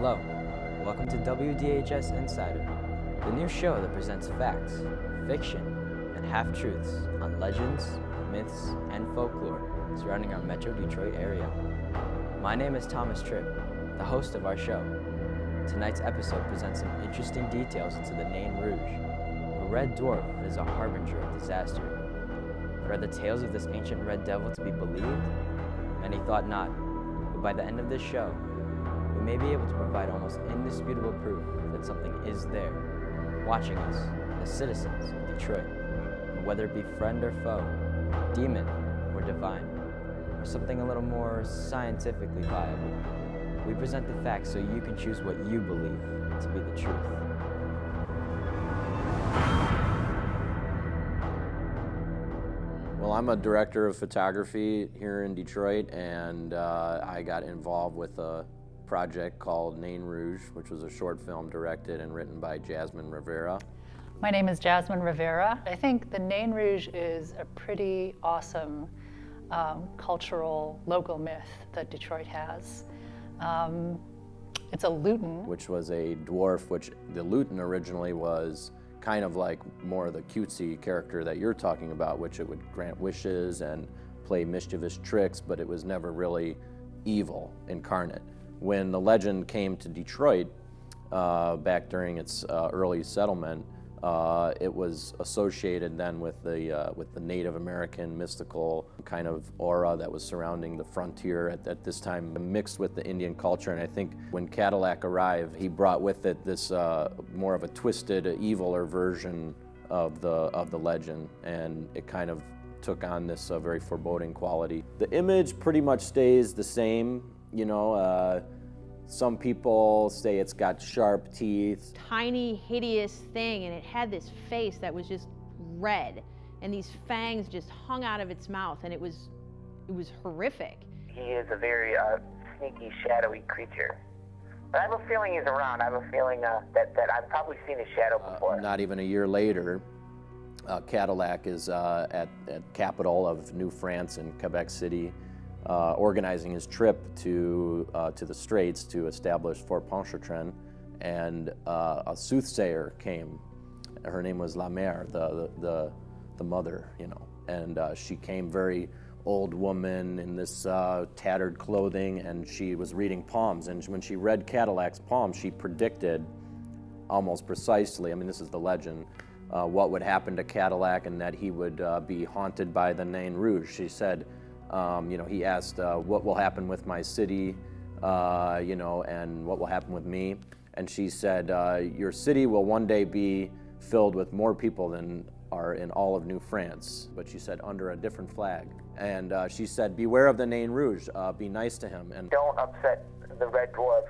Hello, welcome to WDHS Insider, the new show that presents facts, fiction, and half-truths on legends, myths, and folklore surrounding our Metro Detroit area. My name is Thomas Tripp, the host of our show. Tonight's episode presents some interesting details into the Nain Rouge, a red dwarf is a harbinger of disaster. But are the tales of this ancient red devil to be believed? Many thought not, but by the end of this show, we may be able to provide almost indisputable proof that something is there, watching us, the citizens of Detroit. And whether it be friend or foe, demon or divine, or something a little more scientifically viable, we present the facts so you can choose what you believe to be the truth. Well, I'm a director of photography here in Detroit, and I got involved with a project called Nain Rouge, which was a short film directed and written by Jasmine Rivera. My name is Jasmine Rivera. I think the Nain Rouge is a pretty awesome cultural local myth that Detroit has. It's a lutin. Which was a dwarf, which the lutin originally was kind of like more of the cutesy character that you're talking about, which it would grant wishes and play mischievous tricks, but it was never really evil incarnate. When the legend came to Detroit back during its early settlement, it was associated then with the Native American mystical kind of aura that was surrounding the frontier at this time, mixed with the Indian culture. And I think when Cadillac arrived, he brought with it this more of a twisted, eviler version of the legend, and it kind of took on this very foreboding quality. The image pretty much stays the same, you know. Some people say it's got sharp teeth. Tiny, hideous thing, and it had this face that was just red, and these fangs just hung out of its mouth, and it was horrific. He is a very sneaky, shadowy creature. But I have a feeling he's around. I have a feeling that I've probably seen his shadow before. Not even a year later, Cadillac is at capital of New France in Quebec City, organizing his trip to the Straits to establish Fort Pontchartrain, and a soothsayer came. Her name was La Mère, the mother, you know, and she came, very old woman in this tattered clothing, and she was reading palms. And when she read Cadillac's palms, she predicted almost precisely, I mean, this is the legend, what would happen to Cadillac, and that he would be haunted by the Nain Rouge. She said, you know, he asked, what will happen with my city, you know, and what will happen with me? And she said, your city will one day be filled with more people than are in all of New France. But she said, under a different flag. And she said, beware of the Nain Rouge, be nice to him. And don't upset the red dwarf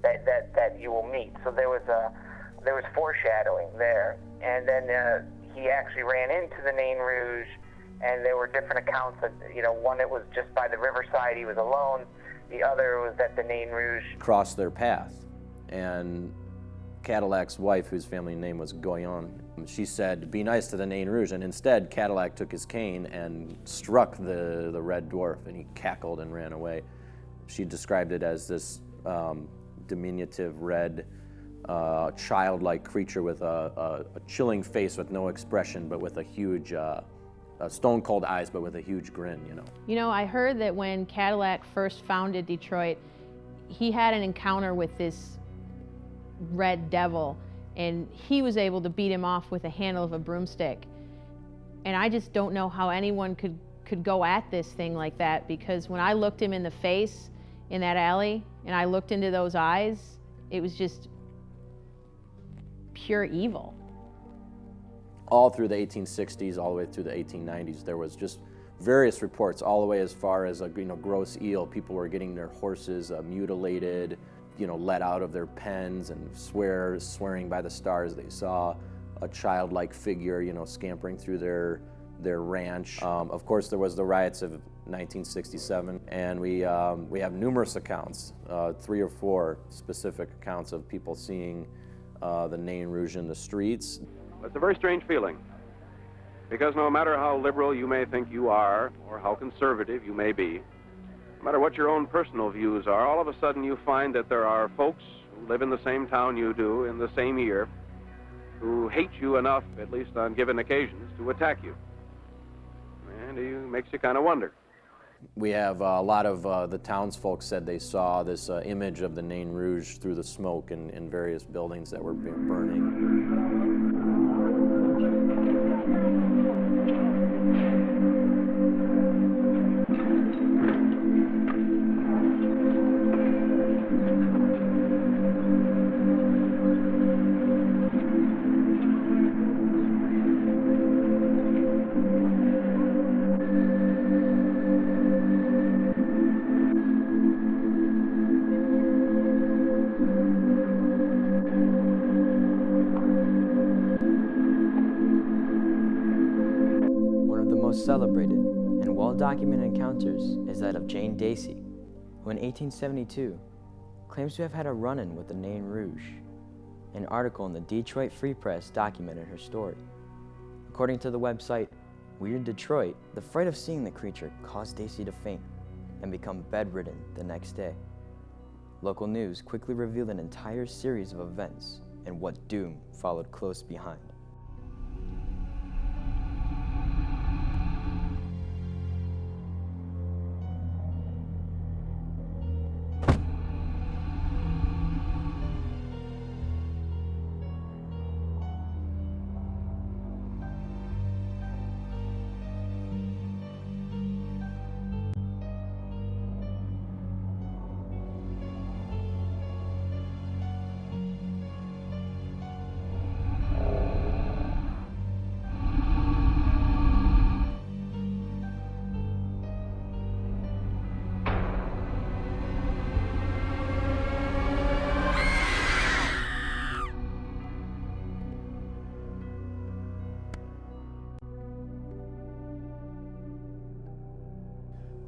that you will meet. So there was foreshadowing there. And then he actually ran into the Nain Rouge. And there were different accounts of, you know, one it was just by the riverside, he was alone. The other was that the Nain Rouge crossed their path. And Cadillac's wife, whose family name was Goyon, she said, be nice to the Nain Rouge. And instead, Cadillac took his cane and struck the red dwarf, and he cackled and ran away. She described it as this diminutive red, childlike creature with a chilling face with no expression, but with a huge stone-cold eyes, but with a huge grin, you know. You know, I heard that when Cadillac first founded Detroit, he had an encounter with this red devil, and he was able to beat him off with the handle of a broomstick. And I just don't know how anyone could go at this thing like that, because when I looked him in the face in that alley, and I looked into those eyes, it was just pure evil. All through the 1860s, all the way through the 1890s, there was just various reports, all the way as far as a gross eel. People were getting their horses mutilated, let out of their pens, and swearing by the stars they saw a childlike figure, scampering through their ranch. Of course, there was the riots of 1967, and we have numerous accounts, 3 or 4 specific accounts of people seeing the Nain Rouge in the streets. It's a very strange feeling, because no matter how liberal you may think you are, or how conservative you may be, no matter what your own personal views are, all of a sudden you find that there are folks who live in the same town you do in the same year, who hate you enough, at least on given occasions, to attack you. And it makes you kind of wonder. We have a lot of the townsfolk said they saw this image of the Nain Rouge through the smoke in various buildings that were burning. Most celebrated and well-documented encounters is that of Jane Dacey, who in 1872 claims to have had a run-in with the Nain Rouge. An article in the Detroit Free Press documented her story. According to the website Weird Detroit, the fright of seeing the creature caused Dacey to faint and become bedridden the next day. Local news quickly revealed an entire series of events and what doom followed close behind.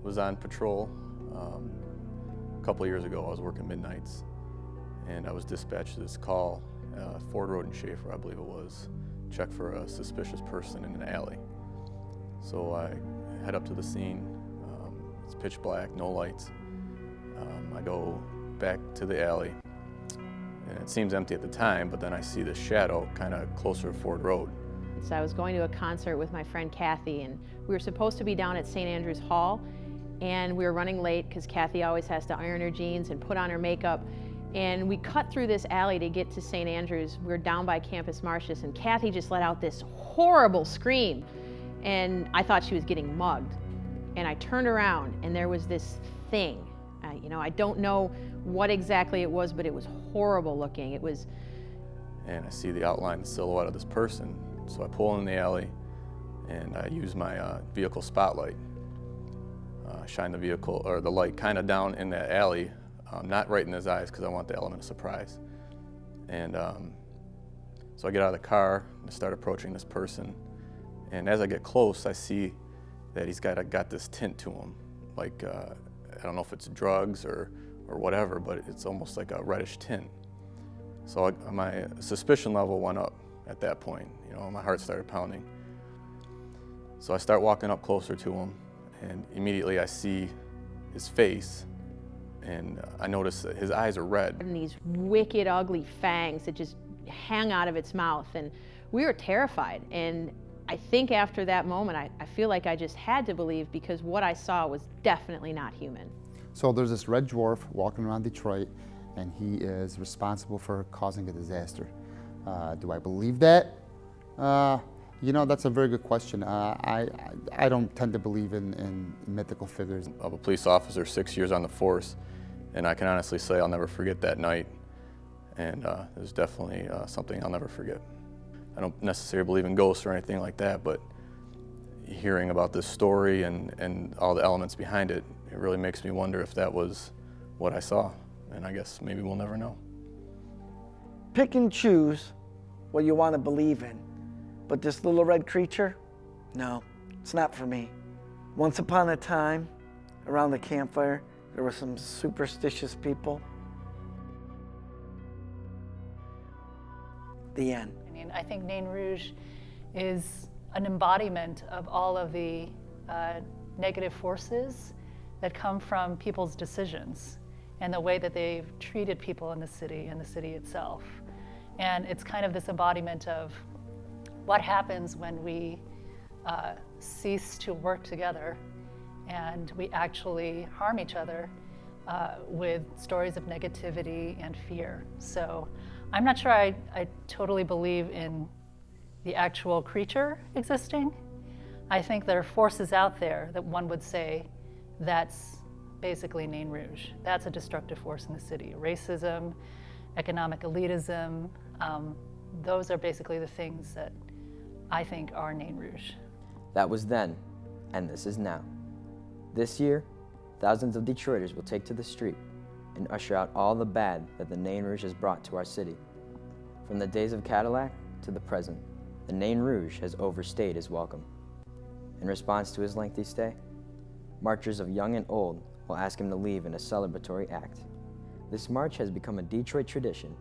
Was on patrol a couple years ago. I was working midnights, and I was dispatched to this call, Ford Road in Schaefer, I believe it was, check for a suspicious person in an alley. So I head up to the scene. It's pitch black, no lights. I go back to the alley, and it seems empty at the time, but then I see this shadow kind of closer to Ford Road. So I was going to a concert with my friend Kathy, and we were supposed to be down at St. Andrews Hall, and we were running late because Kathy always has to iron her jeans and put on her makeup. And we cut through this alley to get to St. Andrews. We were down by Campus Martius, and Kathy just let out this horrible scream. And I thought she was getting mugged. And I turned around, and there was this thing. I don't know what exactly it was, but it was horrible looking. It was. And I see the outline, the silhouette of this person. So I pull in the alley, and I use my vehicle spotlight. Shine the vehicle or the light kind of down in that alley, not right in his eyes because I want the element of surprise. And so I get out of the car and start approaching this person. And as I get close, I see that he's got this tint to him, like I don't know if it's drugs or whatever, but it's almost like a reddish tint. So my suspicion level went up at that point. My heart started pounding. So I start walking up closer to him. And immediately I see his face, and I notice that his eyes are red. And these wicked, ugly fangs that just hang out of its mouth. And we were terrified. And I think after that moment, I feel like I just had to believe, because what I saw was definitely not human. So there's this red dwarf walking around Detroit, and he is responsible for causing a disaster. Do I believe that? That's a very good question. I don't tend to believe in mythical figures. I'm a police officer, 6 years on the force, and I can honestly say I'll never forget that night. And there's definitely something I'll never forget. I don't necessarily believe in ghosts or anything like that, but hearing about this story and all the elements behind it, it really makes me wonder if that was what I saw. And I guess maybe we'll never know. Pick and choose what you want to believe in. But this little red creature, no, it's not for me. Once upon a time, around the campfire, there were some superstitious people. The end. I think Nain Rouge is an embodiment of all of the negative forces that come from people's decisions. and the way that they've treated people in the city and the city itself. And it's kind of this embodiment of what happens when we cease to work together and we actually harm each other with stories of negativity and fear. So I'm not sure I totally believe in the actual creature existing. I think there are forces out there that one would say that's basically Nain Rouge. That's a destructive force in the city. Racism, economic elitism, those are basically the things that I think are Nain Rouge. That was then, and this is now. This year, thousands of Detroiters will take to the street and usher out all the bad that the Nain Rouge has brought to our city. From the days of Cadillac to the present, the Nain Rouge has overstayed his welcome. In response to his lengthy stay, marchers of young and old will ask him to leave in a celebratory act. This march has become a Detroit tradition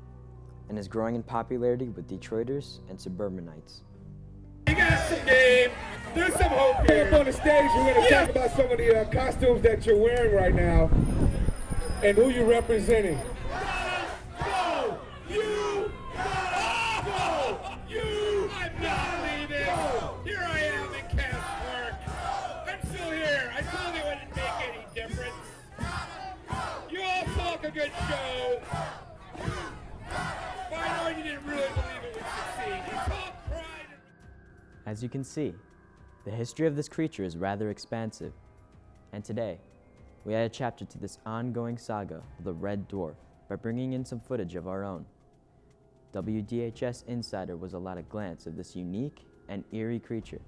and is growing in popularity with Detroiters and suburbanites. You got some game. There's some hope here. Up on the stage, we're going to talk about some of the costumes that you're wearing right now and who you're representing. Go! You! Go! You! I'm not leaving. Here I am in Cass Park. I'm still here. I told you it wouldn't make any difference. You all talk a good show. But I know you didn't really believe it would succeed. You talk pride. As you can see, the history of this creature is rather expansive, and today, we add a chapter to this ongoing saga of the Red Dwarf by bringing in some footage of our own. WDHS Insider was allowed a glance of this unique and eerie creature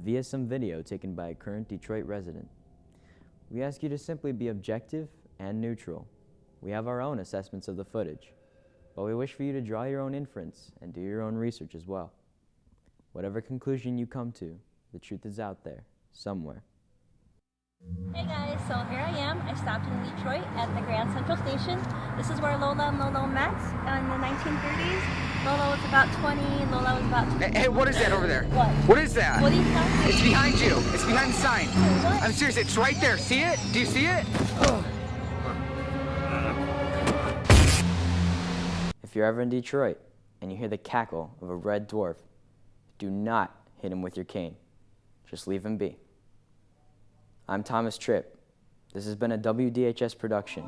via some video taken by a current Detroit resident. We ask you to simply be objective and neutral. We have our own assessments of the footage, but we wish for you to draw your own inference and do your own research as well. Whatever conclusion you come to, the truth is out there, somewhere. Hey guys, so here I am. I stopped in Detroit at the Grand Central Station. This is where Lola and Lolo met in the 1930s. Lola was about 20, Lola was about 20. Hey, what is that over there? What? What is that? What are you talking about? It's behind you. It's behind the sign. What? I'm serious, it's right there. See it? Do you see it? If you're ever in Detroit and you hear the cackle of a red dwarf, do not hit him with your cane. Just leave him be. I'm Thomas Tripp. This has been a WDHS production.